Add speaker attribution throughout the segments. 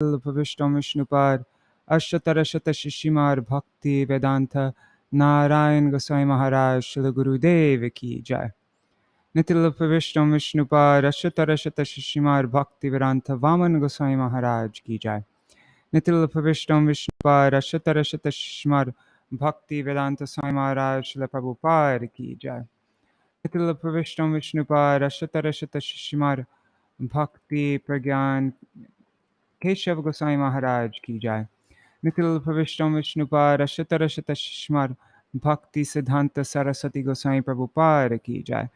Speaker 1: Pavishtam Vishnupad Ashatarashata Shishimar Bhakti Vedanta Narayan Goswami Maharaj Srila Gurudev Ki Jai. Nitil Pavishtam Vishnupad Ashatarashata Shishimar Bhakti Vedanta Vaman Goswami Maharaj Ki Jai. Nitil Pavishtam Vishnupad Ashatarashata Shishimar Bhakti Vedanta Swami Maharaj Srila Prabhupada Ki Jai. Nitil Pavishtam Vishnupad Ashatarashata Shishimar Bhakti Pragyan Keshav Goswami Maharaj Ki Jai. Nitil Pavishtam Vishnupad Ashatarashata Shishimar Bhakti Siddhanta Saraswati Goswami Prabhupada Ki Jai.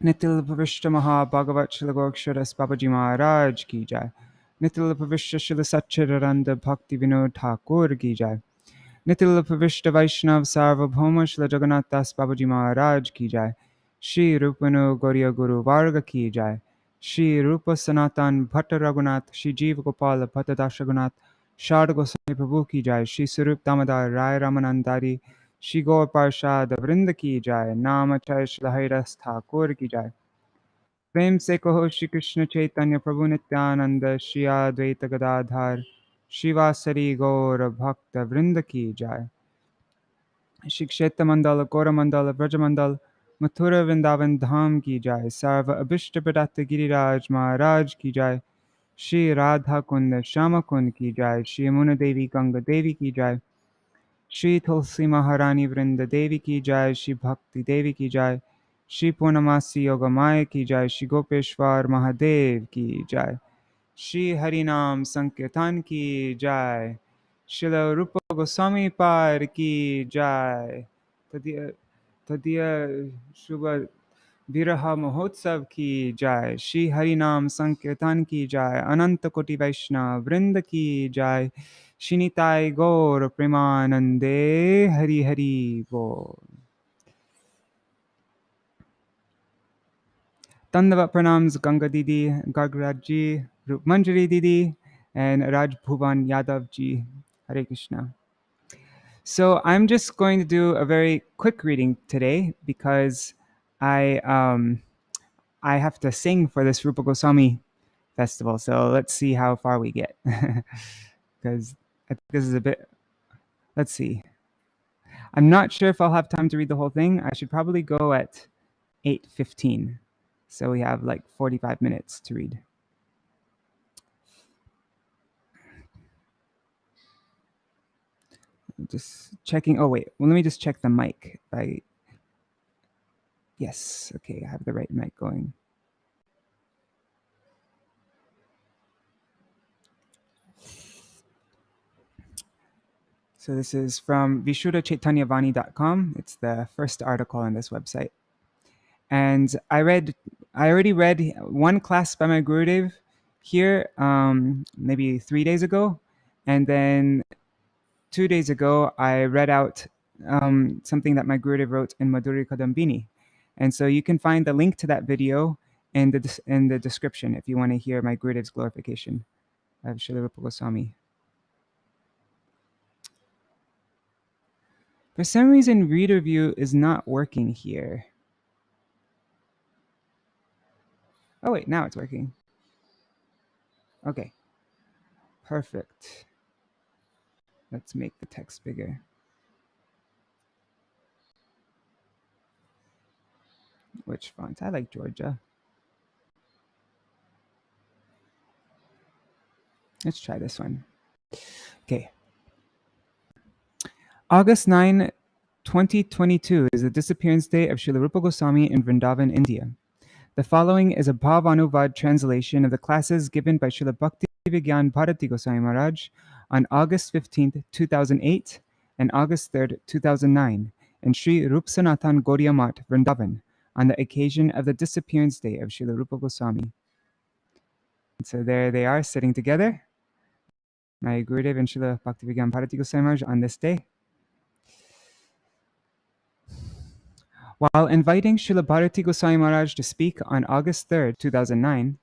Speaker 1: Nitil Pavishta Maha Bhagavat Srila Goksharas Babaji Maharaj Ki Jai. Nitil Pavishta Srila Satchidananda Bhakti Vinod Thakur Ki Jai. Nitil Pavishta Vaishnav Sarvabhauma Srila Jagannath Das Babaji Maharaj Ki Jai. Shri Rupanu Gauriya Guru Varga Ki Jai. Shri Rūpa Sanatan Bhatta Raghunath Shri Jeev Gopal Bhatta Das Raghunath Shad Goswami Prabhu Ki Jai. Shri Sarup Damodar Rai Ramanandari Shri Gaur Parshad Vrinda Ki Jai. Namachay Shri Hairas Thakur Ki Jai. प्रेम से कहो श्री कृष्ण चैतन्य प्रभु नित्यानंद श्री अद्वैत गदाधर शिवासरी गौर भक्त वृंद की जय. श्री क्षेत्र मंडल गौर मंडल ब्रज मंडल मथुरा वृंदावन धाम की जय. सर्व अभिष्ट प्रदत्त गिरिराज महाराज की जय. श्री राधा कुंड श्याम कुंड की जय. श्री यमुना देवी गंगा देवी की जय. श्री तुलसी महारानी वृंद देवी की जय. श्री भक्ति देवी की जय. श्री पूर्णमासी योगमाया की जय. श्री गोपेश्वर महादेव की जय. श्री हरिनाम संकीर्तन की जय. श्रील रूप गोस्वामी पाद की जय. तदीय शुभ विरह महोत्सव की जय. श्री हरिनाम संकीर्तन की जय. अनंत कोटि वैष्णव वृंद की जय. श्री निताय गौर प्रेमानंदे हरि हरि बोल. Tandavat pranams Ganga Didi, Gargraj ji, Rup Manjari Didi, and Raj Bhuvan Yadav ji. Hare Krishna. So I'm just going to do a very quick reading today because I have to sing for this Rupa Goswami festival. So let's see how far we get. Because I think this is a bit, let's see. I'm not sure if I'll have time to read the whole thing. I should probably go at 8:15. So we have like 45 minutes to read. Just checking. Oh, wait. Well, let me just check the mic. Yes. Okay. I have the right mic going. So this is from vishuddhachaitanyavani.com. It's the first article on this website. And I already read one class by my Gurudev here, maybe 3 days ago. And then 2 days ago, I read out something that my Gurudev wrote in Madhuri Kadambini. And so you can find the link to that video in the description if you want to hear my Gurudev's glorification of Srila Rupa Goswami. For some reason, reader view is not working here. Oh wait, now it's working. Okay, perfect. Let's make the text bigger. Which font? I like Georgia. Let's try this one. Okay. August 9, 2022 is the disappearance day of Srila Rupa Goswami in Vrindavan, India. The following is a Bhavanuvad translation of the classes given by Srila Bhakti Vijñāna Bharatī Goswami Maharaj on August 15, 2008 and August 3, 2009 in Sri Rup Sanatan Gaudiya Math, Vrindavan, on the occasion of the disappearance day of Srila Rupa Goswami. And so there they are sitting together, my Gurudev and Srila Bhakti Vijñāna Bharatī Goswami Maharaj on this day. While inviting Srila Bharatī Goswami Maharaj to speak on August 3, 2009,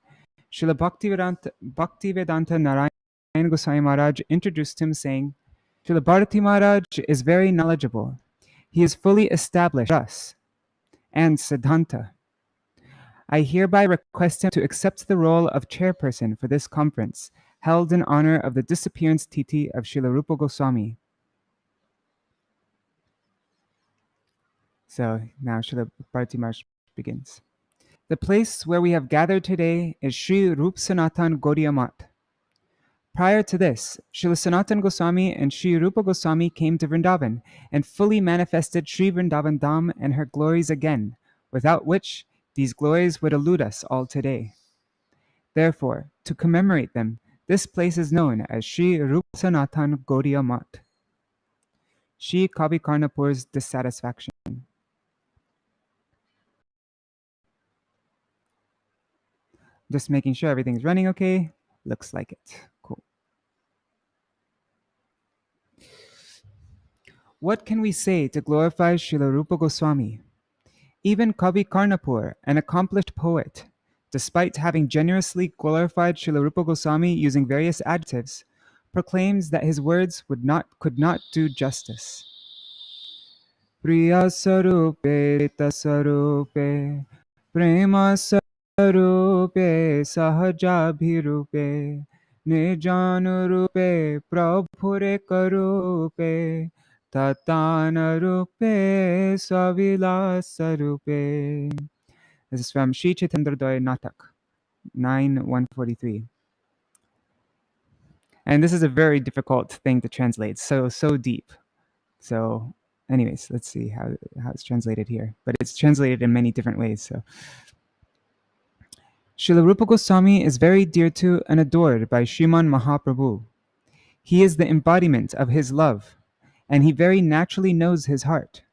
Speaker 1: Srila Bhaktivedanta Narayan Goswami Maharaj introduced him saying, Srila Bharatī Maharaj is very knowledgeable. He is fully established us and Siddhanta. I hereby request him to accept the role of chairperson for this conference held in honor of the disappearance tithi of Srila Rupa Goswami. So now Srila Bharatī Maharaj begins. The place where we have gathered today is Sri Rup Sanatan Gaudiya Math. Prior to this, Srila Sanatan Goswami and Sri Rupa Goswami came to Vrindavan and fully manifested Sri Vrindavan Dham and her glories again, without which these glories would elude us all today. Therefore, to commemorate them, this place is known as Sri Rup Sanatan Gaudiya Math. Shri Kavi Karnapur's dissatisfaction. Just making sure everything's running okay. Looks like it. Cool. What can we say to glorify Srila Rupa Goswami? Even Kavi Karnapur, an accomplished poet, despite having generously glorified Srila Rupa Goswami using various adjectives, proclaims that his words could not do justice. Priya Sarupe Rita Sarupe Prema Sarupe Sahajabhirupe Nijanu Rupe Prabhure Karupe Tatana Rupe Savilasa Rupe. This is from Sri Chaitanya Natak 9:143. And this is a very difficult thing to translate, so deep. So anyways, let's see how it's translated here. But it's translated in many different ways. So Srila Rupa Goswami is very dear to and adored by Sriman Mahaprabhu. He is the embodiment of his love, and he very naturally knows his heart.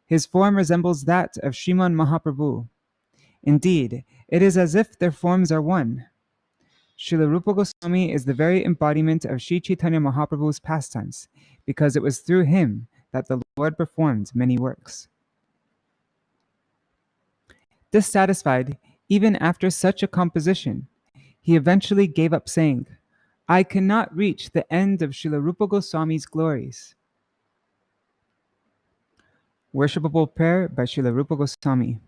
Speaker 1: His form resembles that of Sriman Mahaprabhu. Indeed, it is as if their forms are one. Srila Rupa Goswami is the very embodiment of Sri Chaitanya Mahaprabhu's pastimes, because it was through him that the Lord performed many works. Dissatisfied, even after such a composition, he eventually gave up saying, I cannot reach the end of Srila Rupa Goswami's glories. Worshipable prayer by Srila Rupa Goswami.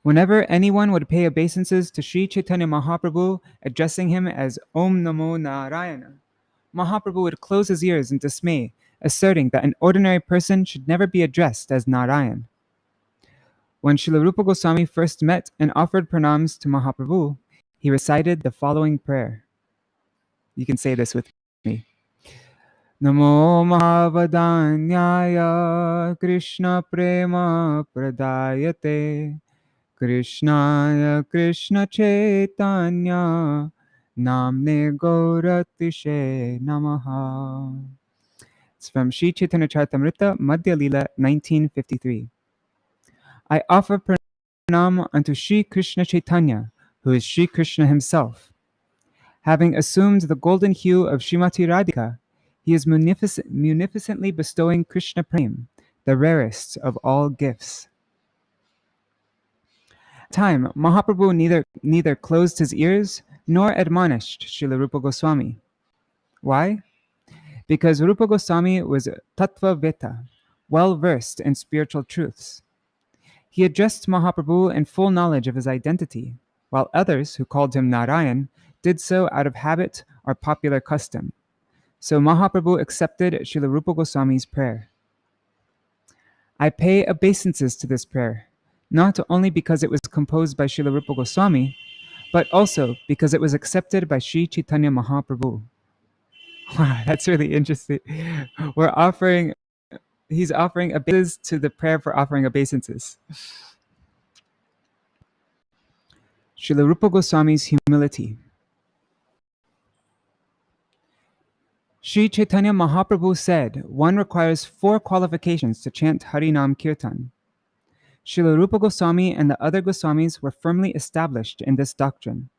Speaker 1: Whenever anyone would pay obeisances to Sri Chaitanya Mahaprabhu, addressing him as Om Namo Narayana, Mahaprabhu would close his ears in dismay, asserting that an ordinary person should never be addressed as Narayan. When Srila Rupa Goswami first met and offered pranams to Mahaprabhu, he recited the following prayer. You can say this with me. Namo Mahavadanyaya Krishna Prema Pradayate Krishnaya Krishna Chaitanya Namne Gauratishe Namaha. It's from Sri Chaitanya Charitamrita, Madhya Lila, 1953. I offer pranam unto Sri Krishna Chaitanya, who is Sri Krishna himself. Having assumed the golden hue of Srimati Radhika, he is munificently bestowing Krishna Prem, the rarest of all gifts. At the time, Mahaprabhu neither closed his ears nor admonished Srila Rupa Goswami. Why? Because Rupa Goswami was Tattva Veta, well versed in spiritual truths. He addressed Mahaprabhu in full knowledge of his identity, while others, who called him Narayan, did so out of habit or popular custom. So Mahaprabhu accepted Srila Rupa Goswami's prayer. I pay obeisances to this prayer, not only because it was composed by Srila Rupa Goswami, but also because it was accepted by Sri Chaitanya Mahaprabhu. Wow, that's really interesting. He's offering obeisances to the prayer for offering obeisances. Srila Rupa Goswami's humility. Sri Chaitanya Mahaprabhu said one requires 4 qualifications to chant Harinam Kirtan. Srila Rupa Goswami and the other Goswamis were firmly established in this doctrine.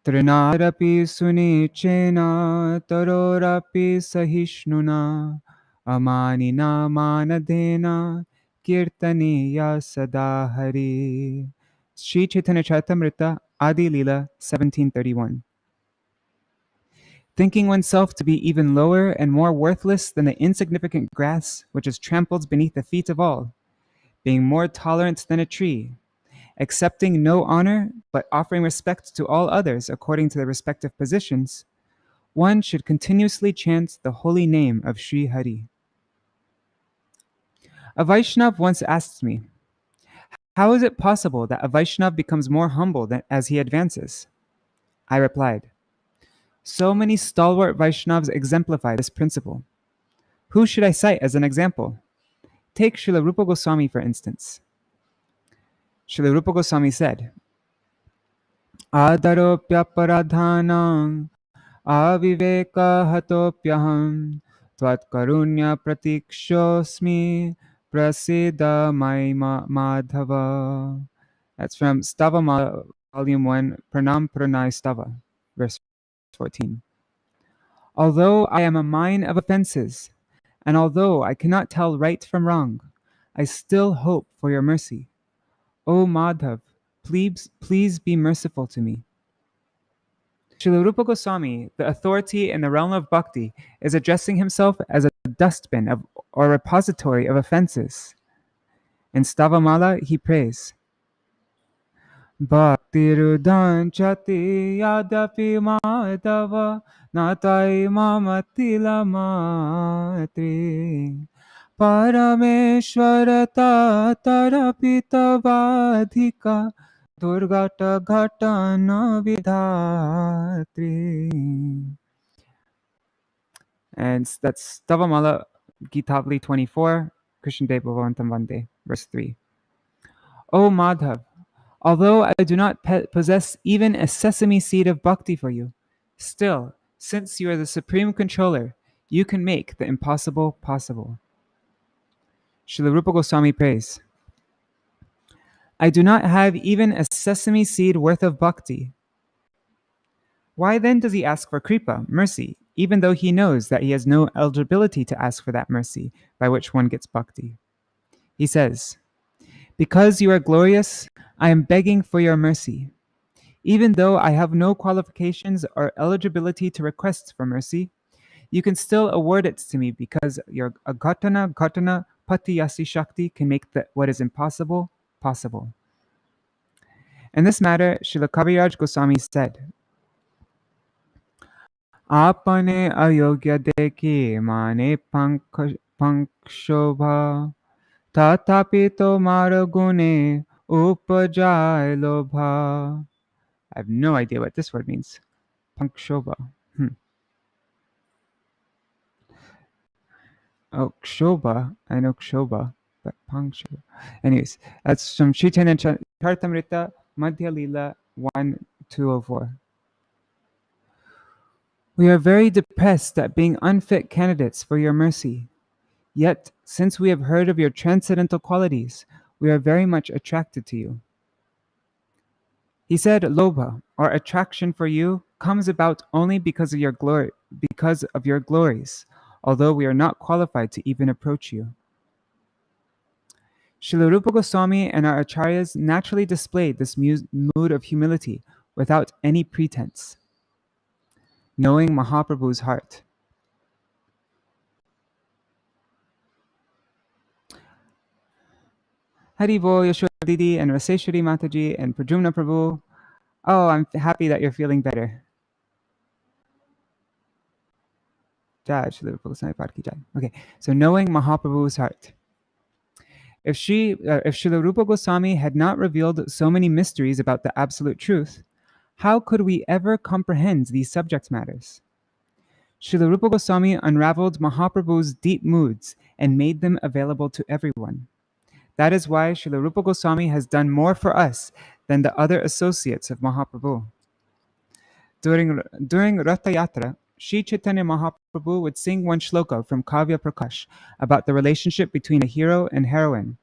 Speaker 1: Trinarapi sunichena tarorapi sahishnuna amanina manadena kirtaniya sadahari. Sri Chaitanya Charitamrita, Adi Lila, 1731. Thinking oneself to be even lower and more worthless than the insignificant grass which is trampled beneath the feet of all, being more tolerant than a tree, accepting no honor but offering respect to all others according to their respective positions, one should continuously chant the holy name of Sri Hari. A Vaishnav once asked me, how is it possible that a Vaishnav becomes more humble as he advances? I replied, so many stalwart Vaishnavas exemplify this principle. Who should I cite as an example? Take Srila Rūpa Gosvāmī for instance. Srila Rūpa Gosvāmī said, Adaropya paradhanam aviveka hatopyaham tvat karunya pratikshosmi prasiddha madhava. That's from Stava Volume 1, Pranam Pranay Stava, verse 14. Although I am a mine of offenses, and although I cannot tell right from wrong, I still hope for your mercy. O Madhav, please be merciful to me. Srila Rūpa Gosvāmī, the authority in the realm of bhakti, is addressing himself as a dustbin or repository of offenses. In Stavamala, he prays, Bhaktirudanchati yadapi madhava natai mamatila matri parameshwarata tarapita vadhika durgata ghatana vidhatri. And that's Stavamala Gitavli 24, Krishna Deva Bhavantam Vande, verse 3. O Madhav, although I do not possess even a sesame seed of bhakti for you, still, since you are the supreme controller, you can make the impossible possible. Srila Rūpa Gosvāmī prays, I do not have even a sesame seed worth of bhakti. Why then does he ask for kripa, mercy, even though he knows that he has no eligibility to ask for that mercy by which one gets bhakti? He says, because you are glorious, I am begging for your mercy. Even though I have no qualifications or eligibility to request for mercy, you can still award it to me because your aghatana patiyasi shakti can make what is impossible possible. In this matter, Srila Kaviraj Goswami said, Apane ayogya deki mane pankshobha tatapi tomara gune upajay lobha. I have no idea what this word means. Pankshobha. Oh, Kshobha. I know Kshobha, but Pankshobha. Anyways, that's from Chaitanya Charitamrita, Madhya Lila 1:204. We are very depressed at being unfit candidates for your mercy. Yet, since we have heard of your transcendental qualities, we are very much attracted to you. He said, Lobha, or attraction for you, comes about only because of your glories, although we are not qualified to even approach you. Srila Rūpa Goswami and our acharyas naturally displayed this mood of humility without any pretense, knowing Mahaprabhu's heart. Hari Bol, Yashoda Didi, and Raseshwari Mataji, and Pradyumna Prabhu. Oh, I'm happy that you're feeling better. Okay, so knowing Mahaprabhu's heart. If Srila Rūpa Goswami had not revealed so many mysteries about the absolute truth, how could we ever comprehend these subject matters? Srila Rūpa Goswami unraveled Mahaprabhu's deep moods and made them available to everyone. That is why Srila Rūpa Goswami has done more for us than the other associates of Mahaprabhu. During Ratha Yatra, Sri Chaitanya Mahaprabhu would sing one shloka from Kavya Prakash about the relationship between a hero and heroine.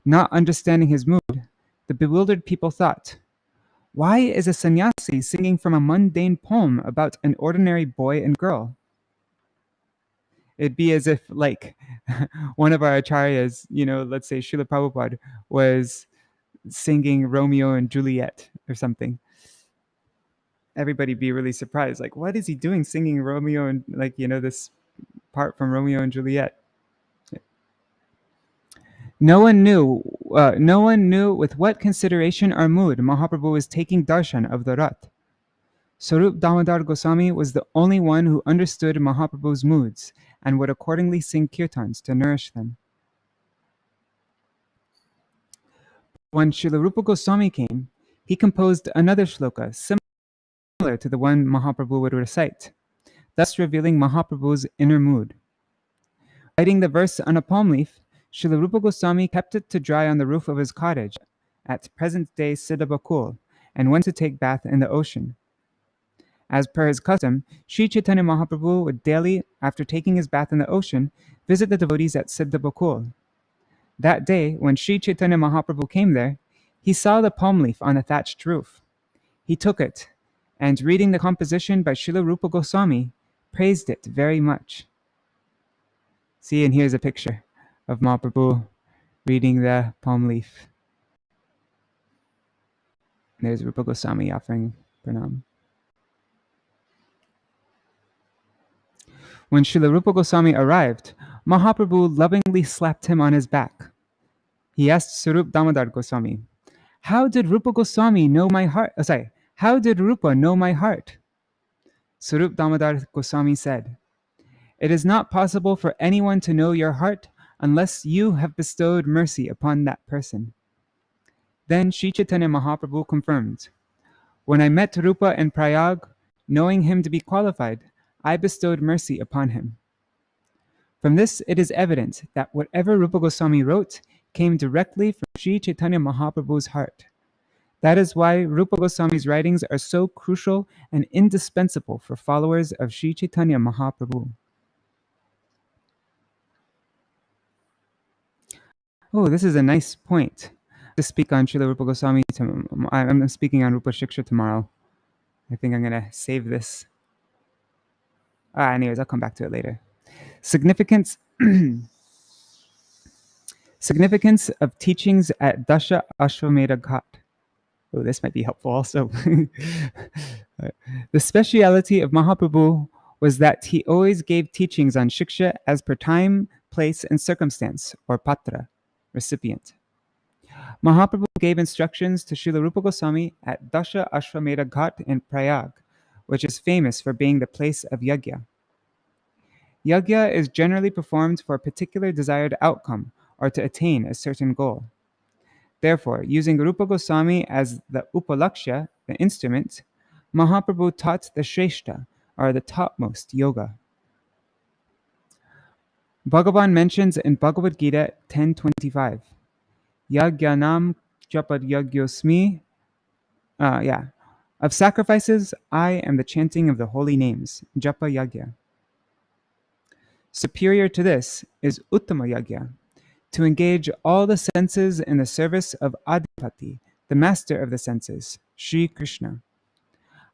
Speaker 1: Not understanding his mood, the bewildered people thought, why is a sannyasi singing from a mundane poem about an ordinary boy and girl? It'd be as if, like, one of our acharyas, let's say Srila Prabhupada, was singing Romeo and Juliet or something. Everybody be really surprised, like, what is he doing singing Romeo and, this part from Romeo and Juliet? No one knew with what consideration or mood Mahaprabhu was taking darshan of the Rath. Sarup Damodar Goswami was the only one who understood Mahaprabhu's moods and would accordingly sing kirtans to nourish them. When Srila Rupa Goswami came, he composed another shloka similar to the one Mahaprabhu would recite, thus revealing Mahaprabhu's inner mood. Writing the verse on a palm leaf, Srila Rupa Goswami kept it to dry on the roof of his cottage at present-day Siddhabakul and went to take bath in the ocean. As per his custom, Sri Chaitanya Mahaprabhu would daily, after taking his bath in the ocean, visit the devotees at Siddhabakul. That day, when Sri Chaitanya Mahaprabhu came there, he saw the palm leaf on the thatched roof. He took it, and reading the composition by Srila Rupa Goswami, praised it very much. See, and here's a picture of Mahaprabhu reading the palm leaf. There's Rupa Goswami offering pranam. When Srila Rupa Goswami arrived, Mahaprabhu lovingly slapped him on his back. He asked Sarup Damodar Goswami, "How did Rupa Goswami know my heart? How did Rupa know my heart?" Sarup Damodar Goswami said, "It is not possible for anyone to know your heart unless you have bestowed mercy upon that person." Then Sri Chaitanya Mahaprabhu confirmed, "When I met Rupa in Prayag, knowing him to be qualified, I bestowed mercy upon him." From this, it is evident that whatever Rupa Goswami wrote came directly from Sri Chaitanya Mahaprabhu's heart. That is why Rupa Goswami's writings are so crucial and indispensable for followers of Sri Chaitanya Mahaprabhu. Oh, this is a nice point to speak on Srila Rupa Goswami. I'm speaking on Rupa Shiksha tomorrow. I think I'm going to save this. Anyways, I'll come back to it later. Significance of teachings at Dasha Ashwamedha Ghat. Oh, this might be helpful also. The speciality of Mahaprabhu was that he always gave teachings on Shiksha as per time, place, and circumstance, or patra, recipient. Mahaprabhu gave instructions to Srila Rupa Goswami at Dasha Ashwamedha Ghat in Prayag, which is famous for being the place of yajna. Yajna is generally performed for a particular desired outcome or to attain a certain goal. Therefore, using Rupa Goswami as the upalakshya, the instrument, Mahaprabhu taught the Shrestha, or the topmost yoga. Bhagavan mentions in Bhagavad Gita 10:25, Yajnanam japad yagyosmi. Of sacrifices, I am the chanting of the holy names, japa yajna. Superior to this is uttama yajna, to engage all the senses in the service of Adipati, the master of the senses, Sri Krishna.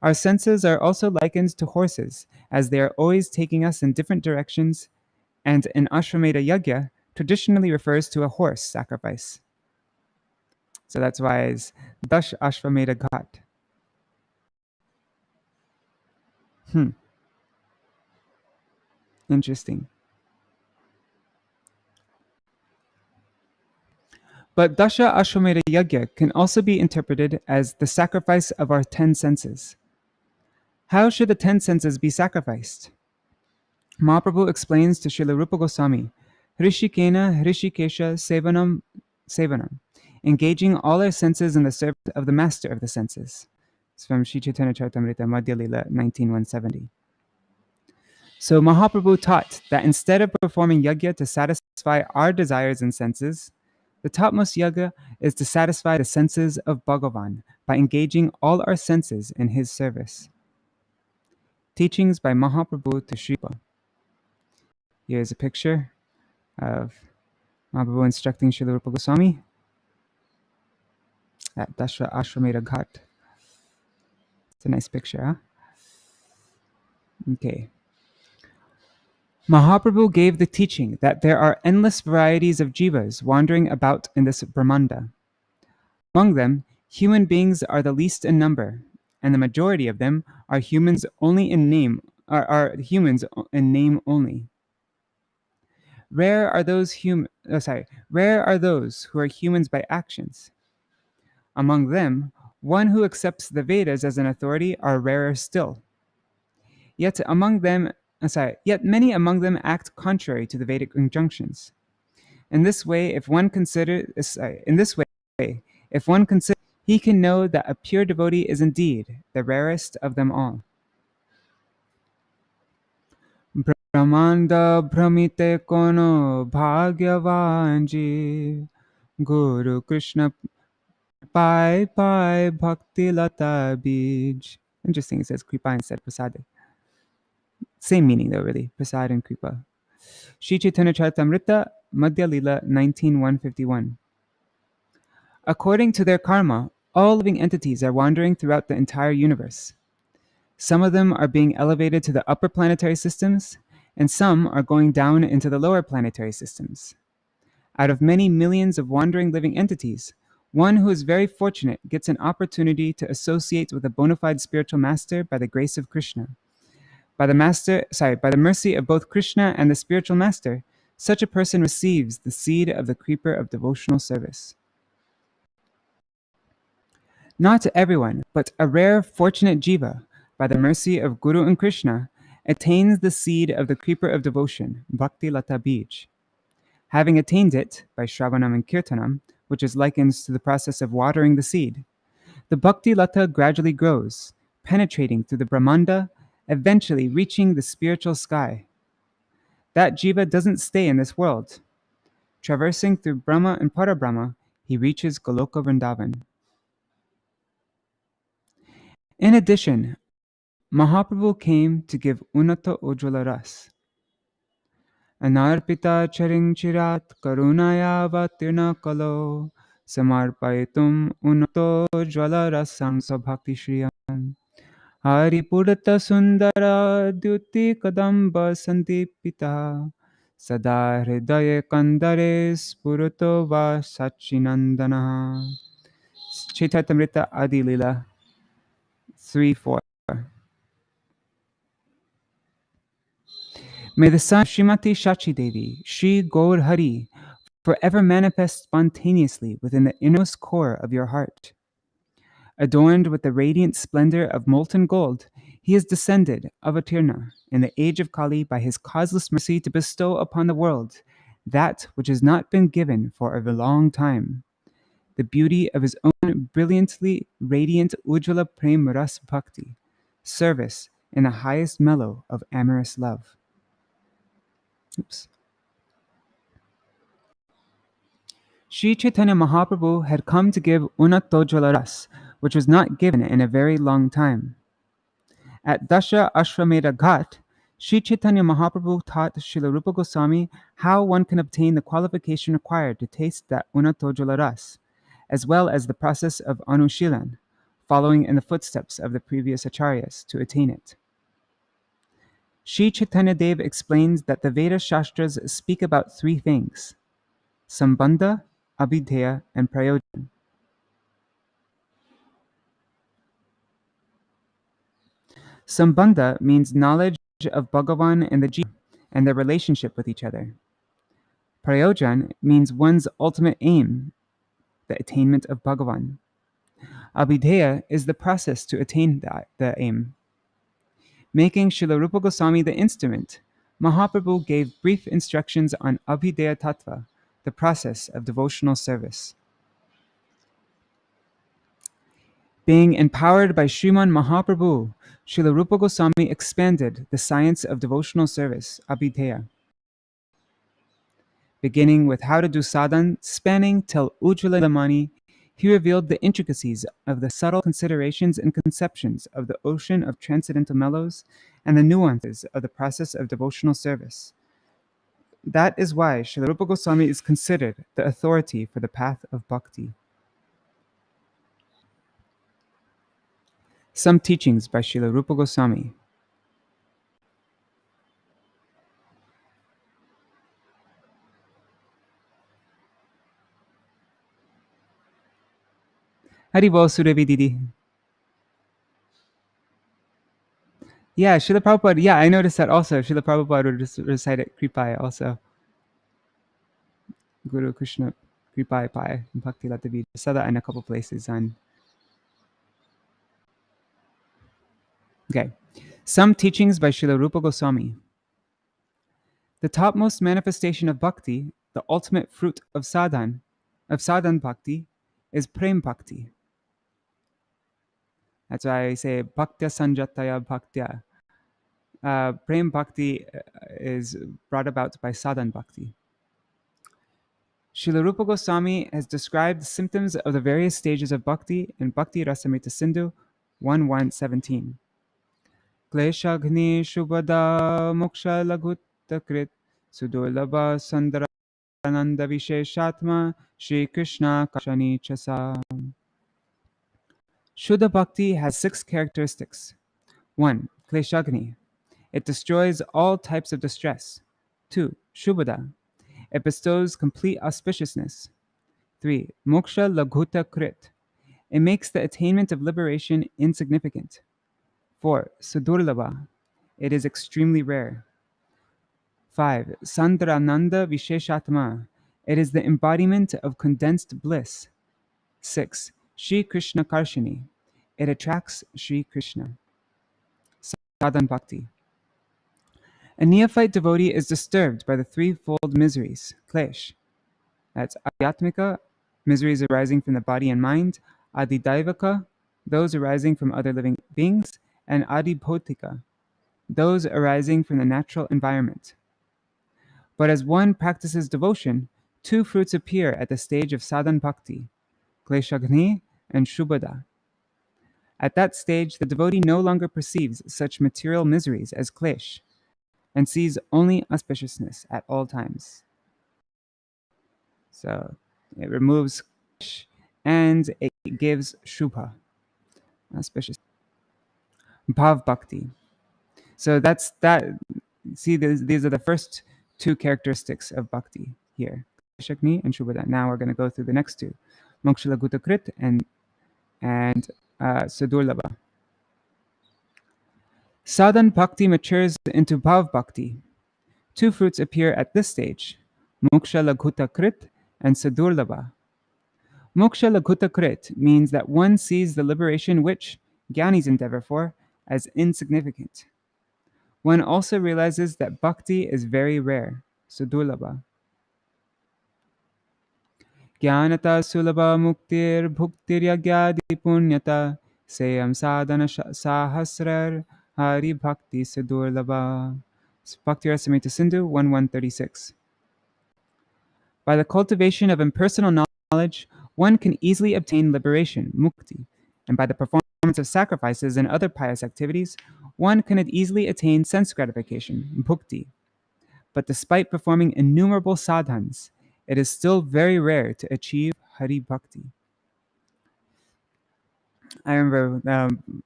Speaker 1: Our senses are also likened to horses, as they are always taking us in different directions, and an Ashwamedha Yajna traditionally refers to a horse sacrifice. So that's why it's Dash Ashwamedha Ghat. Interesting. But Dasha Ashwamedha Yajna can also be interpreted as the sacrifice of our 10 senses. How should the 10 senses be sacrificed? Mahaprabhu explains to Srila Rupa Goswami, Hrishikena Hrishikesha Sevanam, engaging all our senses in the service of the master of the senses. It's from Sri Chaitanya Charitamrita Madhya Lila 19:170. So Mahaprabhu taught that instead of performing yajna to satisfy our desires and senses, the topmost yajna is to satisfy the senses of Bhagavan by engaging all our senses in his service. Teachings by Mahaprabhu to Shripa. Here's a picture of Mahaprabhu instructing Srila Rupa Goswami at Dasha Ashwamedha Ghat. It's a nice picture, huh? Okay. Mahaprabhu gave the teaching that there are endless varieties of jivas wandering about in this Brahmanda. Among them, human beings are the least in number, and the majority of them are humans only in name, are humans in name only. Rare are those rare are those who are humans by actions. Among them, one who accepts the Vedas as an authority are rarer still. Yet many among them act contrary to the Vedic injunctions. In this way, if one considers, he can know that a pure devotee is indeed the rarest of them all. Brahmanda Brahmite Kono Bhagyavan Guru Krishna Pai Pai Bhakti Lata Bij. Interesting, it says Kripa instead Prasad. Same meaning though, really. Prasad and Kripa. Shri Chaitanya Charitamrita, Madhya Lila 19:151. According to their karma, all living entities are wandering throughout the entire universe. Some of them are being elevated to the upper planetary systems, and some are going down into the lower planetary systems. Out of many millions of wandering living entities, one who is very fortunate gets an opportunity to associate with a bona fide spiritual master by the grace of Krishna. By the mercy of both Krishna and the spiritual master, such a person receives the seed of the creeper of devotional service. Not everyone, but a rare fortunate jiva, by the mercy of Guru and Krishna, attains the seed of the creeper of devotion, Bhakti Lata Bij. Having attained it by Shravanam and Kirtanam, which is likened to the process of watering the seed, the Bhakti Lata gradually grows, penetrating through the Brahmanda, eventually reaching the spiritual sky. That jiva doesn't stay in this world. Traversing through Brahma and Parabrahma, he reaches Goloka Vrindavan. In addition, Mahaprabhu came to give Unnata Ujjvala Ras. Anarpita charing chirat karunaya vatirna kalo samarpayitum Unnato Ujjvala Rasam Sabhakti Shriyam Hari Purata Sundara Dyuti Kadamba Sandipita Sada Hridaye Kandare Spurato Va Sachinandana. Chaitanya Adi Lila 3-4. May the son of Srimati Shachi Devi, Shri Gaur Hari, forever manifest spontaneously within the innermost core of your heart. Adorned with the radiant splendor of molten gold, he is descended, Avatirna, in the age of Kali by his causeless mercy to bestow upon the world that which has not been given for a long time, the beauty of his own brilliantly radiant Ujjvala Prem Ras Bhakti, service in the highest mellow of amorous love. Oops. Sri Chaitanya Mahaprabhu had come to give Unnattojjvala Ras, which was not given in a very long time. At Dasha Ashrameda Ghat, Sri Chaitanya Mahaprabhu taught Srila Rūpa Gosvāmī how one can obtain the qualification required to taste that Unnattojjvala Ras, as well as the process of Anushilan, following in the footsteps of the previous acharyas to attain it. Sri Chaitanya Dev explains that the Veda Shastras speak about three things: Sambandha, Abhidheya, and Prayojan. Sambandha means knowledge of Bhagavan and the Jiva and their relationship with each other. Prayojan means one's ultimate aim, the attainment of Bhagavan. Abhidheya is the process to attain the aim. Making Srila Rūpa Gosvāmī the instrument, Mahaprabhu gave brief instructions on Abhidheya Tattva, the process of devotional service. Being empowered by Sriman Mahaprabhu, Srila Rūpa Gosvāmī expanded the science of devotional service, Abhidheya. Beginning with how to do sadhan, spanning till Ujjvala Lamani, he revealed the intricacies of the subtle considerations and conceptions of the ocean of transcendental mellows and the nuances of the process of devotional service. That is why Srila Rūpa Gosvāmī is considered the authority for the path of bhakti. Some teachings by Srila Rūpa Gosvāmī. Haribol Surevi Didi. Yeah, Srila Prabhupada, yeah, I noticed that also. Srila Prabhupada would recite at Kripai also. Guru Krishna Kripai Pai, Bhakti Lata Vijaya. Saw that in a couple places on. Okay. Some teachings by Srila Rūpa Gosvāmī. The topmost manifestation of bhakti, the ultimate fruit of sadhan bhakti, is prem bhakti. That's why I say bhaktya sanjataya bhaktya. Prem bhakti is brought about by sadhan bhakti. Srila Rūpa Gosvāmī has described the symptoms of the various stages of bhakti in Bhakti Rasamrita Sindhu 1.1.17. Kleshagni shubhada moksha laguttakrit sudurlabha sandarananda visheshatma Shri Krishna kashani chasa. Shuddha Bhakti has 6 characteristics. 1. Kleshagni. It destroys all types of distress. 2. Shubhada. It bestows complete auspiciousness. 3. Moksha laghuta krit. It makes the attainment of liberation insignificant. 4. Sudurlabha. It is extremely rare. 5. Sandrananda Visheshatma. It is the embodiment of condensed bliss. 6. Shri Krishna Karshini. It attracts Shri Krishna. Sadhan Bhakti. A neophyte devotee is disturbed by the threefold miseries, klesh. That's adhyatmika, miseries arising from the body and mind, adidaivaka, those arising from other living beings, and adibhotika, those arising from the natural environment. But as one practices devotion, 2 fruits appear at the stage of sadhan bhakti, kleshagni and shubhada. At that stage, the devotee no longer perceives such material miseries as klesh, and sees only auspiciousness at all times. So it removes klesh and it gives shubha, auspicious. Bhav bhakti. So that's that. See, these are the first 2 characteristics of bhakti here, Shakni and Shubhada. Now we're going to go through the next 2, Moksha Gutakrit and Sadurlabha. Sadhan bhakti matures into Bhav bhakti. 2 fruits appear at this stage, Moksha Laghutakrit and Sadurlabha. Moksha Laghutakrit means that one sees the liberation which Jnanis endeavor for as insignificant. One also realizes that bhakti is very rare, sudurlabha. Jnanata sulabha muktir bhuktir yagyadi punyata sayam sadhana sahasrar hari bhakti sudurlabha. Bhakti Rasamrita Sindhu 1.1.36. By the cultivation of impersonal knowledge, one can easily obtain liberation, mukti, and by the performance of sacrifices and other pious activities, one can easily attain sense gratification, bhukti. But despite performing innumerable sadhans, it is still very rare to achieve Hari Bhakti. I remember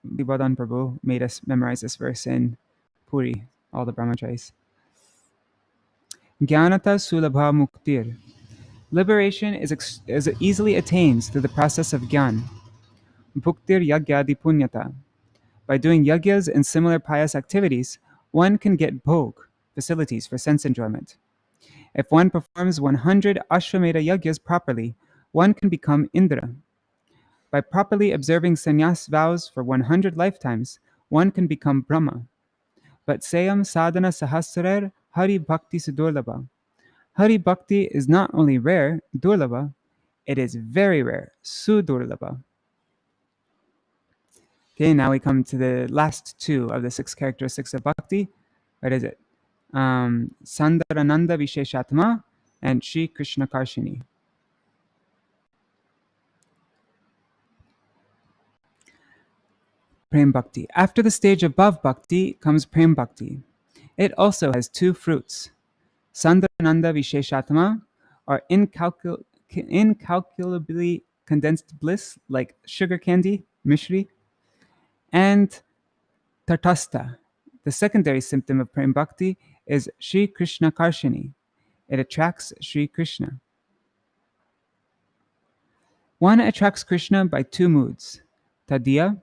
Speaker 1: Bodhan Prabhu made us memorize this verse in Puri, all the brahmacharis. Jnanata sulabha muktir. Liberation is easily attained through the process of jnana. Bhuktir yagyadi punyata. By doing yagyas and similar pious activities, one can get bhog, facilities for sense enjoyment. If one performs 100 Ashwamedha yagyas properly, one can become Indra. By properly observing sannyas vows for 100 lifetimes, one can become Brahma. But sayam sadhana sahasrar Hari Bhakti sudurlabha. Hari Bhakti is not only rare, durlabha, it is very rare, sudurlabha. Okay, now we come to the last 2 of the 6 characteristics of bhakti. What is it? Sandarananda Visheshatma and Shri Krishna Karshini. Prem Bhakti. After the stage of Bhav Bhakti comes Prem Bhakti. It also has 2 fruits. Sandarananda Visheshatma, or incalculably condensed bliss like sugar candy, mishri, and Tatastha. The secondary symptom of Prem Bhakti is Shri Krishna Karshini. It attracts Shri Krishna. One attracts Krishna by 2 moods, Tadiya,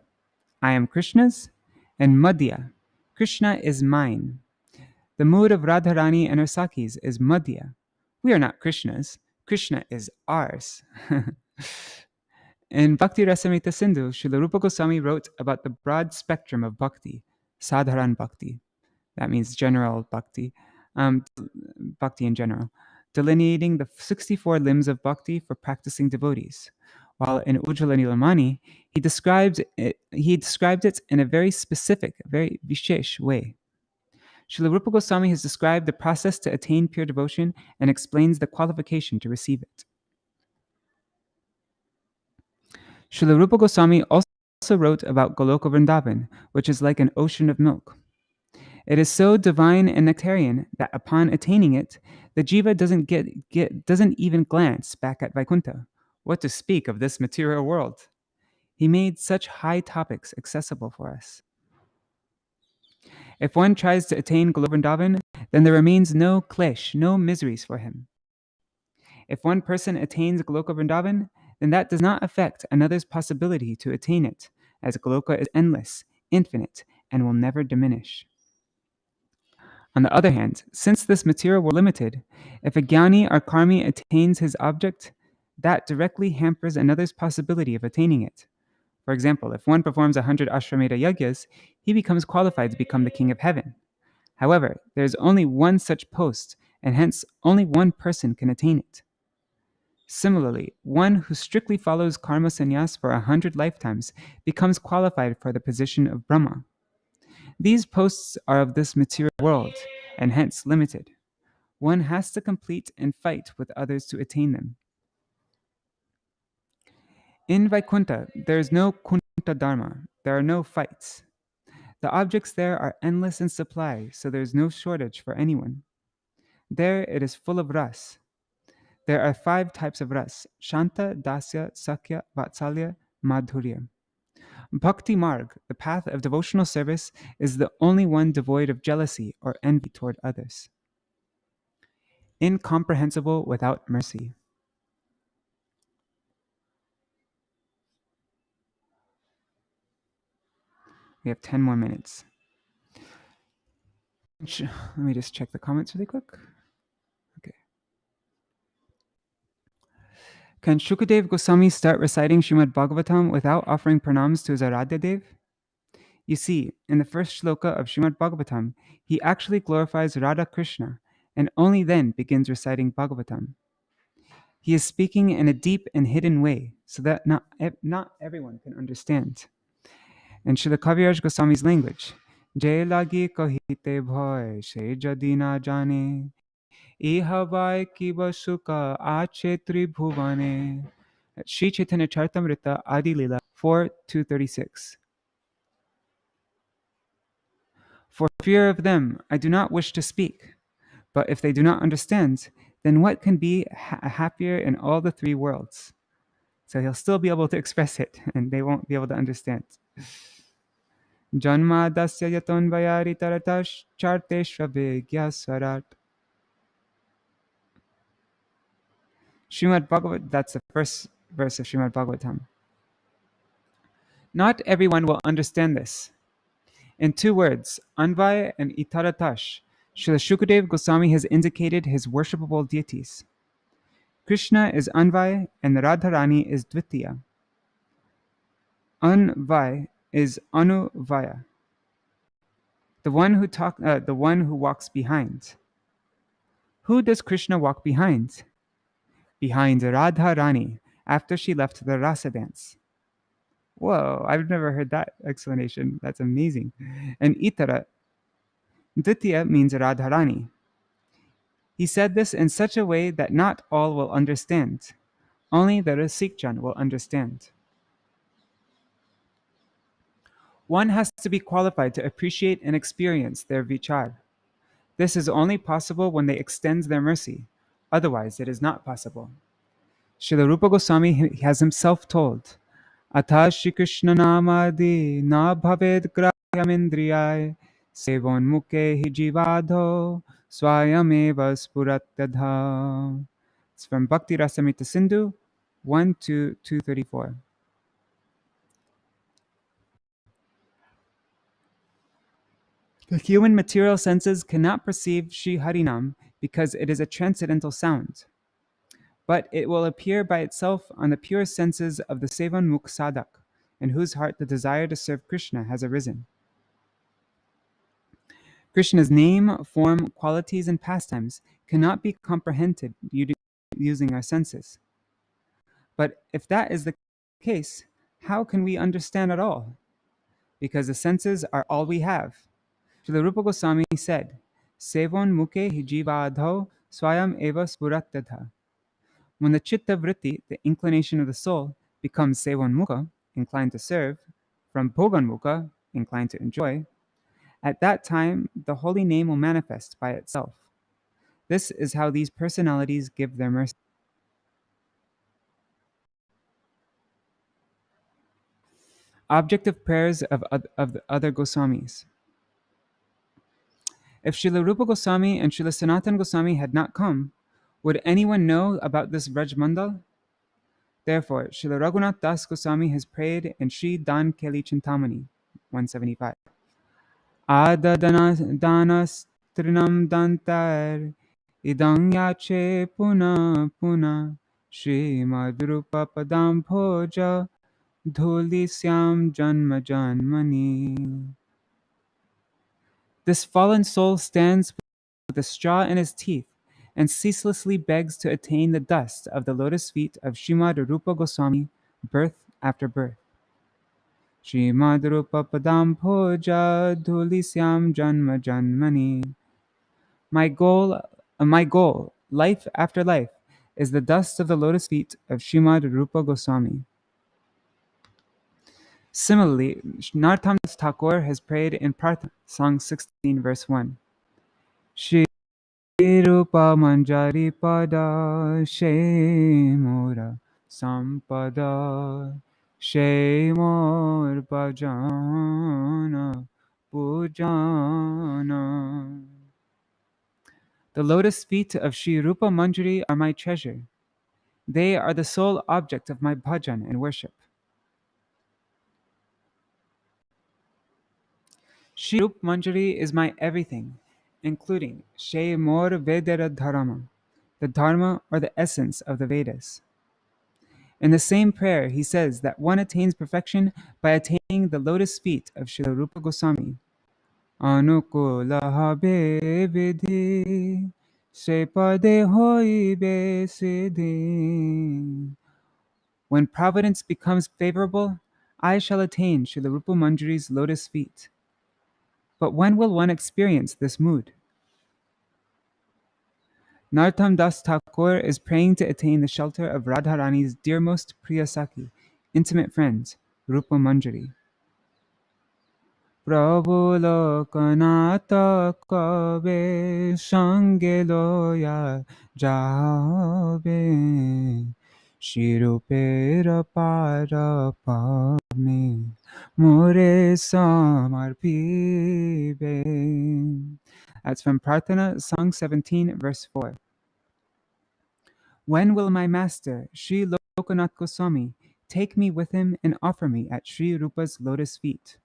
Speaker 1: I am Krishna's, and Madhya, Krishna is mine. The mood of Radharani and her Sakis is Madhya. We are not Krishna's, Krishna is ours. In Bhakti Rasamrita Sindhu, Srila Rupa Goswami wrote about the broad spectrum of bhakti, sadharan bhakti, that means general bhakti, um, bhakti in general, delineating the 64 limbs of bhakti for practicing devotees. While in Ujjvala Nilamani, he described it in a very specific, very vishesh way. Srila Rupa Goswami has described the process to attain pure devotion and explains the qualification to receive it. Srila Rupa Goswami also wrote about Goloka Vrindavan, which is like an ocean of milk. It is so divine and nectarian that upon attaining it, the jiva doesn't even glance back at Vaikuntha. What to speak of this material world? He made such high topics accessible for us. If one tries to attain Goloka Vrindavan, then there remains no klesh, no miseries for him. If one person attains Goloka Vrindavan, then that does not affect another's possibility to attain it, as Goloka is endless, infinite, and will never diminish. On the other hand, since this material world is limited, if a jnani or karmi attains his object, that directly hampers another's possibility of attaining it. For example, if one performs 100 Ashwamedha yagyas, he becomes qualified to become the king of heaven. However, there is only one such post, and hence only one person can attain it. Similarly, one who strictly follows karma sannyas for 100 lifetimes becomes qualified for the position of Brahma. These posts are of this material world, and hence limited. One has to complete and fight with others to attain them. In Vaikuntha, there is no kunta dharma, there are no fights. The objects there are endless in supply, so there is no shortage for anyone. There it is full of ras. There are 5 types of ras: Shanta, Dasya, Sakya, Vatsalya, Madhurya. Bhakti Marg, the path of devotional service, is the only one devoid of jealousy or envy toward others. Incomprehensible without mercy. We have 10 more minutes. Let me just check the comments really quick. Okay. Can Shukadev Goswami start reciting Srimad Bhagavatam without offering pranams to his Aradhya Dev? You see, in the first shloka of Srimad Bhagavatam, he actually glorifies Radha Krishna and only then begins reciting Bhagavatam. He is speaking in a deep and hidden way so that not everyone can understand. In Srila Kaviraj Goswami's language, Jai lagi kahite bhoy, se jadi na jane, ihavai kiva sukha ache tribhuvane. Sri Chaitanya Charitamrita Adi Lila 4:236. For fear of them, I do not wish to speak. But if they do not understand, then what can be happier in all the 3 worlds? So he'll still be able to express it, and they won't be able to understand. Janma dasya yaton vayari taratash charte shrabe gyaswarat. Srimad Bhagavatam, that's the first verse of Srimad Bhagavatam. Not everyone will understand this. In 2 words, Anvaya and Itaratash, Srila Shukadev Goswami has indicated his worshipable deities. Krishna is Anvaya and Radharani is Dvitiya. Anvaya is Anuvaya, the one who walks behind. Who does Krishna walk behind? Behind Radharani after she left the rasa dance. Whoa, I've never heard that explanation. That's amazing. And Itara, Ditya means Radharani. He said this in such a way that not all will understand. Only the Rasikjan will understand. One has to be qualified to appreciate and experience their vichar. This is only possible when they extend their mercy. Otherwise, it is not possible. Srila Rupa Goswami has himself told, Atha Shri Krishna namadi na bhaved grahyamindriyai sevon mukhe hi jivadho swayameva spuratyadha. It's from Bhakti Rasamrita Sindhu 1-234. The human material senses cannot perceive Sri Harinam because it is a transcendental sound. but it will appear by itself on the pure senses of the Sevan Mukh Sadak, in whose heart the desire to serve Krishna has arisen. Krishna's name, form, qualities, and pastimes cannot be comprehended using our senses. But if that is the case, how can we understand at all? Because the senses are all we have. Srila Rūpa Gosvāmī said, Sevon muke hijivadho swayam eva spurattatha. When the chitta vritti, the inclination of the soul, becomes sevon mukha, inclined to serve, from bhogan mukha, inclined to enjoy, at that time the holy name will manifest by itself. This is how these personalities give their mercy. Object of prayers of the other Goswamis. If Srila Rupa Goswami and Srila Sanatana Goswami had not come, would anyone know about this Vraj Mandal? Therefore, Srila Raghunath Das Goswami has prayed in Sri Dan Keli Chintamani, 175. Danas trinam dantar idang yache puna puna Shri Madhurupa padam bhoja dhuli syam janma janmani. This fallen soul stands with a straw in his teeth and ceaselessly begs to attain the dust of the lotus feet of Srimad Rupa Goswami, birth after birth. Srimad Rupa Padam Bhoja Dhulisyam Janma Janmani. My goal, life after life, is the dust of the lotus feet of Srimad Rupa Goswami. Similarly, Narottam Das Thakur has prayed in Prarthana, Song 16, verse 1. Shri Rupa Manjari Pada Shemura Sampada Shemur Bhajana Pujana. The lotus feet of Sri Rupa Manjari are my treasure. They are the sole object of my bhajan and worship. Sri Rupa Manjari is my everything, including She Mor Vedara Dharma, the Dharma or the essence of the Vedas. In the same prayer, he says that one attains perfection by attaining the lotus feet of Srila Rupa Goswami. Anukula habe vidhi, se pade hoibe siddhi. When providence becomes favorable, I shall attain Srila Rupa Manjari's lotus feet. But when will one experience this mood? Narottam Das Thakur is praying to attain the shelter of Radharani's dearmost Priyasaki, intimate friends, Rupa Manjari. Prabhu Lokanata Kabe Sange Loya Jabe Shirupera Para Pame More Samarpibe. That's from Prarthana, Song 17, verse 4. When will my master, Sri Lokanath Goswami, take me with him and offer me at Sri Rupa's lotus feet?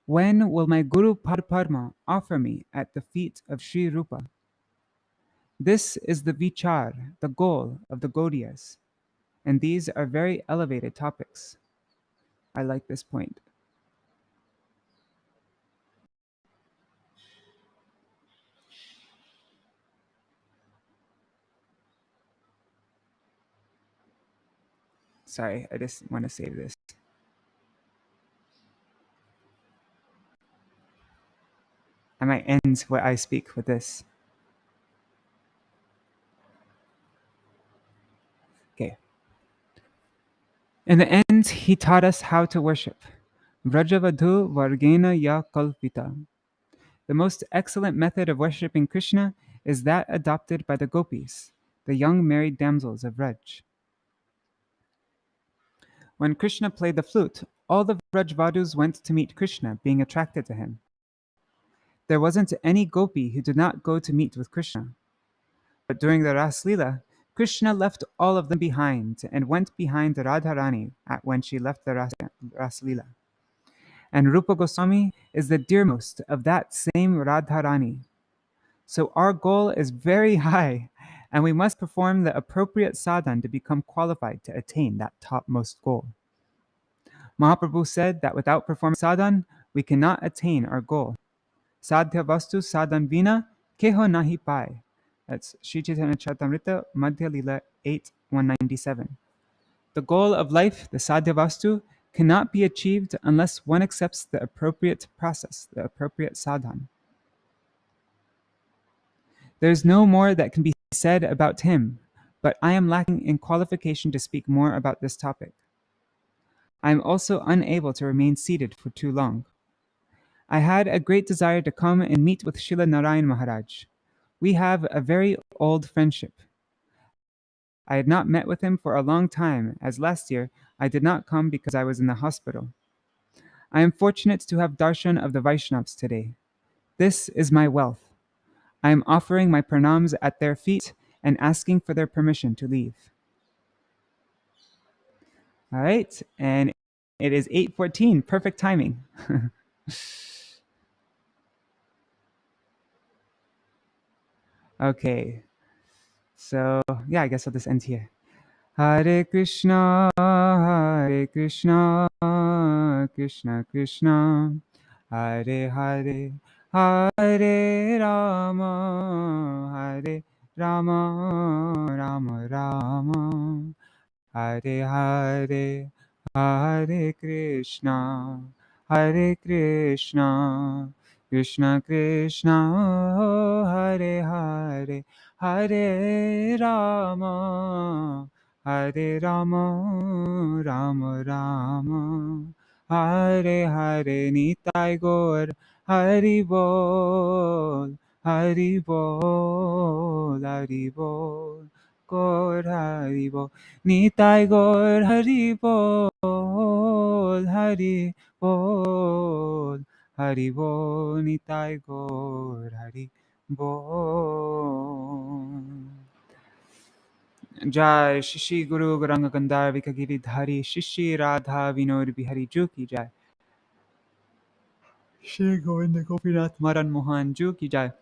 Speaker 1: When will my Guru Padma offer me at the feet of Sri Rupa? This is the vichar, the goal of the Gaudiyas, and these are very elevated topics. I like this point. Sorry, I just want to save this. I might end what I speak with this. Okay. In the end, he taught us how to worship. Vrajavadhu Vargena Ya Kalpita. The most excellent method of worshipping Krishna is that adopted by the gopis, the young married damsels of Vraj. When Krishna played the flute, all the Vrajvadus went to meet Krishna, being attracted to him. There wasn't any gopi who did not go to meet with Krishna. But during the Raslila, Krishna left all of them behind and went behind Radharani when she left the Raslila. And Rupa Goswami is the dearmost of that same Radharani. So our goal is very high, and we must perform the appropriate sadhana to become qualified to attain that topmost goal. Mahaprabhu said that without performing sadhana, we cannot attain our goal. Sadhya vastu sadhan vina keho nahi pai. That's Sri Chaitanya Charitamrita, Madhya Lila 8:197. The goal of life, the sadhya vastu, cannot be achieved unless one accepts the appropriate process, the appropriate sadhana. There is no more that can be said about him, but I am lacking in qualification to speak more about this topic. I am also unable to remain seated for too long. I had a great desire to come and meet with Srila Narayan Maharaj. We have a very old friendship. I had not met with him for a long time, as last year I did not come because I was in the hospital. I am fortunate to have darshan of the Vaishnavas today. This is my wealth. I am offering my pranams at their feet and asking for their permission to leave. All right, and it is 8:14, perfect timing. Okay, so yeah, I guess I'll just end here. Hare Krishna, Krishna Krishna, Hare Hare, Hare Rama, Hare Rama, Rama Rama, Hare Hare, Hare Krishna, Hare Krishna, Krishna Krishna, Hare Hare, Hare Rama, Hare Rama, Rama Rama, Hare Hare, Nitai Gaur, Hari Bol, Hari Bol, Hari Bol, Gaur Hari Bol. Nitai Gaur Hari Bol, Hari Bol, Hari Bol, Nitai Gaur Hari Bol. Jai Shishi Guru Gauranga Gandhar Vikagiri Dhari Shishi Radha Vinod Bihari Ju ki jai. Shri Govinda Gopinath Maran Mohan Ju ki jai.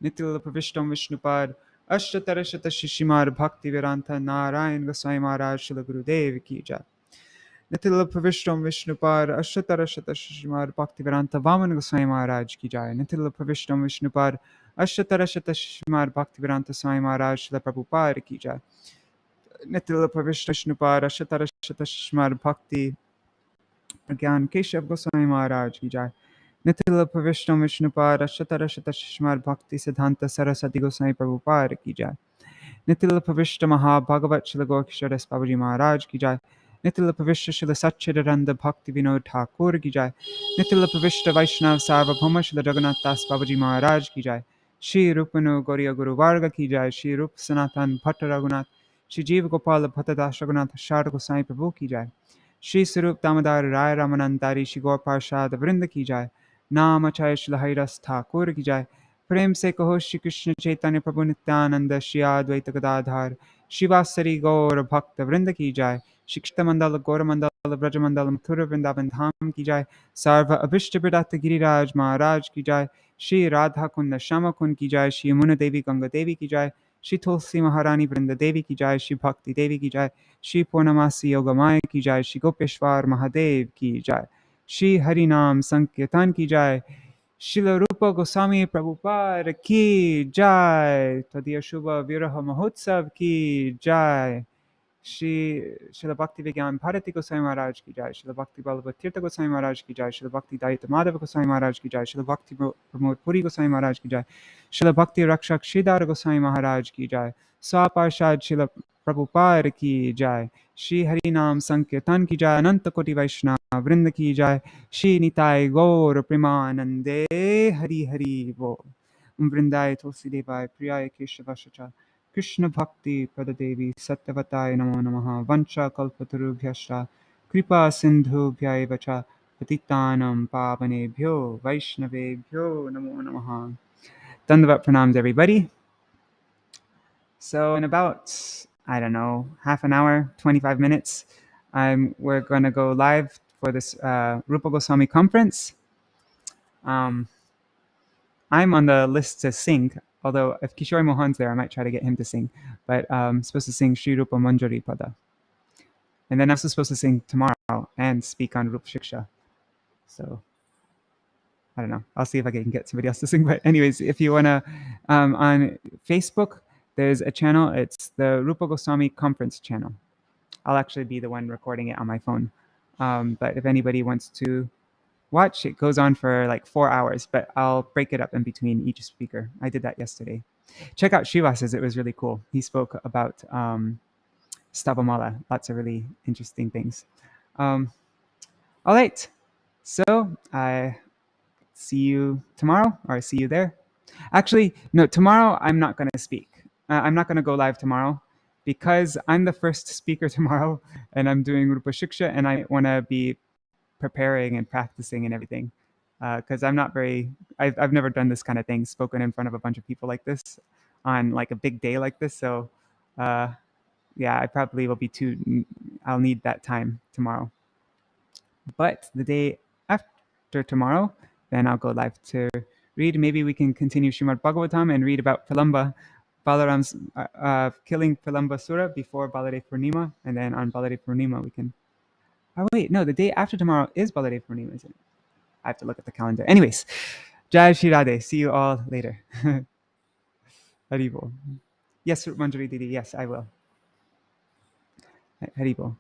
Speaker 1: Nitil Pravishtam Vishnupad Ashtatarashata Shishimar Bhakti Vedanta Narayan Gosvāmī Mahārāja Śrīla Gurudev ki jai. Nitil Pravishtam Vishnupad Ashtatarashata Shishimar Bhakti Vedanta Vaman Gosvāmī Mahārāja ki jai. Nitil Pravishtam Vishnupad Ashtatarashata Shishimar Bhakti Vedanta Swami Mahārāja Śrīla Prabhupada ki jai. Nitil Pravishtam Vishnupad Ashtatarashata Shishimar Bhakti Gyan Keshav Gosvāmī Mahārāja ki jai. Nitil Pravishtam Vishnupad Ashtatarashata Shishimar Bhakti Siddhanta Saraswati Goswami Prabhupada ki jai. Nitil Pravishta Maha Bhagavat Śrīla Gaurkishore Babaji Maharaj ki jai. Nitil Pravishta Śrīla Satchidananda Bhakti Vinod Thakur ki jai. Nitil Pravishta Vaishnav Sarvabhauma Śrīla Jagannath Das Babaji Maharaj ki jai. Shri Rupanu Gauriya Guru Varga ki jai. Shri Rup Sanatan Bhatta Raghunath Shri Jeev Gopal Bhattadas Raghunath Shar Goswami Prabhu ki jai. Shri Sarup Damodar Rai Ramanandari Shri Gaur Parshad Vrinda ki jai. नाम अचाय श्री हरिदास ठाकुर की जय. प्रेम से कहो श्री कृष्ण चैतन्य प्रभु नित्यानंद श्री अद्वैत गदाधर शिवासरी गौर भक्त वृंद की जय. शिक्षित मंडल गौर मंडल ब्रज मंडल मथुर वृंदावन धाम की जय. सर्व अभिष्ट विदत गिरिराज महाराज की जय. श्री राधा कुंड श्याम कुंड की जय. श्री यमुना देवी गंगा देवी की जय. श्री तुलसी महारानी वृंद देवी की जय. श्री भक्ति देवी की जय. श्री पूर्णमासी योगमाया की जय. श्री गोपेश्वर महादेव की जय. श्री हरि नाम संकीर्तन की जय. श्रील रूपा गोस्वामी प्रभुपाद की जय. तदीय शुभ विरह महोत्सव की जय. श्रील भक्ति विज्ञान भारती गोस्वामी महाराज की जय. श्रील भक्ति बल्लभ तीर्थ गोस्वामी महाराज की जय. श्रील भक्ति दायित्व माधव गोस्वामी महाराज की जय. श्रील भक्ति प्रमोद पुरी गोस्वामी महाराज की जय. श्रील भक्ति रक्षक श्रीधर गोस्वामी महाराज की जय. स्वापार्षद श्रील प्रभुपाद की जय. श्री हरि नाम संकीर्तन की जय. अनंत कोटि वैष्णव वृंद की जय. श्री निताय गौर प्रेमानंदे हरि हरि बोल. वृंदाय तुलसी देवाय प्रियाय केशवाय कृष्ण भक्ति प्रददेवी सत्यवताय नमो नमः. वंशा कल्पतरुभ्यश्च कृपा सिन्धुभ्यैव च पतितानां पावनेभ्यो वैष्णवेभ्यो नमो नमः. Dandavat pranams everybody. So in about, I don't know, half an hour, 25 minutes, we're going to go live for this Rūpa Gosvāmī conference. I'm on the list to sing Although if Kishore Mohan's there, I might try to get him to sing. But I'm supposed to sing Sri Rūpa Manjari Pada. And then I'm also supposed to sing tomorrow and speak on Rupa Shiksha. So I don't know. I'll see if I can get somebody else to sing. But anyways, if you want to, on Facebook, there's a channel. It's the Rūpa Gosvāmī conference channel. I'll actually be the one recording it on my phone. But if anybody wants to watch, it goes on for like 4 hours, but I'll break it up in between each speaker. I did that yesterday. Check out Srivasa's. It was really cool. He spoke about Stavamala. Lots of really interesting things. All right. So I see you tomorrow, or see you there. Actually, no, tomorrow I'm not going to speak. I'm not going to go live tomorrow because I'm the first speaker tomorrow and I'm doing Rupa Shiksha and I want to be preparing and practicing and everything. Because I'm not very, I've never done this kind of thing, spoken in front of a bunch of people like this on like a big day like this. So yeah, I probably will be I'll need that time tomorrow. But the day after tomorrow, then I'll go live to read. Maybe we can continue Srimad Bhagavatam and read about Pralamba, Balaram's killing Pralamba Sura before Baladev Purnima. And then on Baladev Purnima, we can... Oh, wait, no, the day after tomorrow is Baladev Purnima, isn't it? I have to look at the calendar. Anyways, Jai Shri Radhe. See you all later. Haribol. Yes, Manjari Didi. Yes, I will. Haribol.